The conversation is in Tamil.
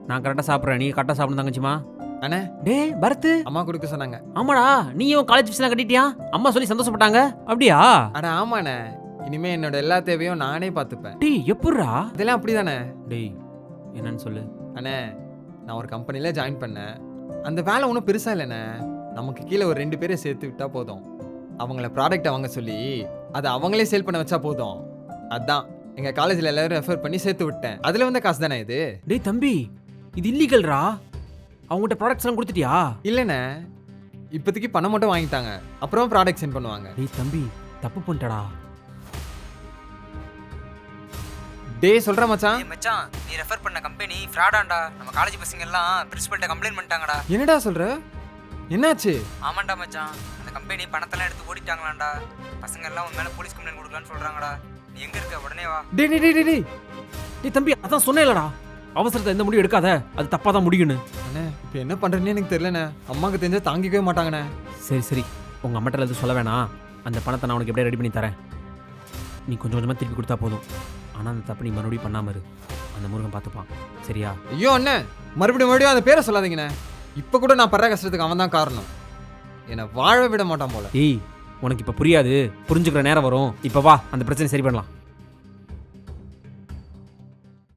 நான் கரெக்டாக சாப்பிட்றேன், நீ கரெக்டாக சாப்பிடணும் தங்கச்சிமா. அண்ணே டேய் பரத்து, அம்மா கொடுக்க சொன்னாங்க. ஆமாடா நீயும் காலேஜ் ஃபீஸ்லாம் கட்டிட்டியா? அம்மா சொல்லி சந்தோஷப்பட்டாங்க. அப்படியா? அட ஆமாண்ணே, இனிமே என்னோட எல்லா தேவையும் நானே பார்த்துப்பேன். டேய் எப்புட்றா? இதெல்லாம் அப்படிதானே. டேய் என்னன்னு சொல்லு. அண்ணே நான் ஒரு கம்பெனியில் ஜாயின் பண்ணேன். அந்த வேலை ஒன்றும் பெருசாக இல்லைண்ணே. நமக்கு கீழே ஒரு 2 பேரை சேர்த்து விட்டா போதும். அவங்கள ப்ராடக்ட்டை வாங்க சொல்லி அதை அவங்களே சேல் பண்ண வச்சா போதும். அதான் எங்கள் காலேஜில் எல்லாரும் ரெஃபர் பண்ணி சேர்த்து விட்டேன். அதில் வந்த காசு தானே இது. டேய் தம்பி, இது இல்லீகல்ரா. அவங்ககிட்ட ப்ராடக்ட்ஸ் எல்லாம் கொடுத்துட்டியா? இல்லைண்ணே, இப்போதைக்கு பணம் மட்டும் வாங்கிட்டாங்க, அப்புறம் ப்ராடக்ட் சென்ட் பண்ணுவாங்க. டேய் தம்பி, தப்பு பண்ணிட்டடா. டேய் சொல்கிற மச்சான். ஏய் மச்சான், நீ ரெஃபர் பண்ண கம்பெனி ஃப்ராடாண்டா. நம்ம காலேஜ் பசங்க எல்லாம் பிரின்சிபல்கிட்ட கம்ப்ளைண்ட் பண்ணிட்டாங்கடா. என்னடா சொல்கிற? என்னாச்சு? ஆமாண்டா மச்சான், அந்த கம்பெனி பணத்தெல்லாம் எடுத்து ஓடிட்டாங்களாண்டா. பசங்க எல்லாம் உன் மேலே போலீஸ் கம்ப்ளைண்ட் கொடுக்கலான்னு சொல்கிறாங்கடா. நீ எங்கே இருக்க? உடனே வா. டேய் டேய் டேய் டேய் டேய் தம்பி, அதான் சொன்னேன்லடா, அவசரத்தை எந்த முடிவு எடுக்காத, அது தப்பாக தான் முடியும்னு. அண்ணே இப்போ என்ன பண்ணுறேன்னு எனக்கு தெரியலண்ணே. அம்மாவுக்கு தெரிஞ்சால் தாங்கிக்கவே மாட்டாங்கண்ணே. சரி சரி, உங்கள் அம்மாட்ட எதுவும் சொல்ல வேணாம். அந்த பணத்தை நான் உனக்கு எப்படியே ரெடி பண்ணி தரேன். நீ கொஞ்சம் கொஞ்சமாக திருப்பி கொடுத்தா போதும். ஆனால் அந்த தப்பு நீ மறுபடியும் பண்ணாம இரு. அந்த முருகன் பார்த்துப்பான், சரியா? ஐயோ அண்ணே, மறுபடியும் அந்த பேரை சொல்லாதீங்கண்ணே. இப்போ கூட நான் படுற கஷ்டத்துக்கு அவன் தான் காரணம். என்னை வாழ விட மாட்டான் போல. ஏய், உனக்கு இப்போ புரியாது, புரிஞ்சுக்கிற நேரம் வரும். இப்போ வா, அந்த பிரச்சனை சரி பண்ணலாம்.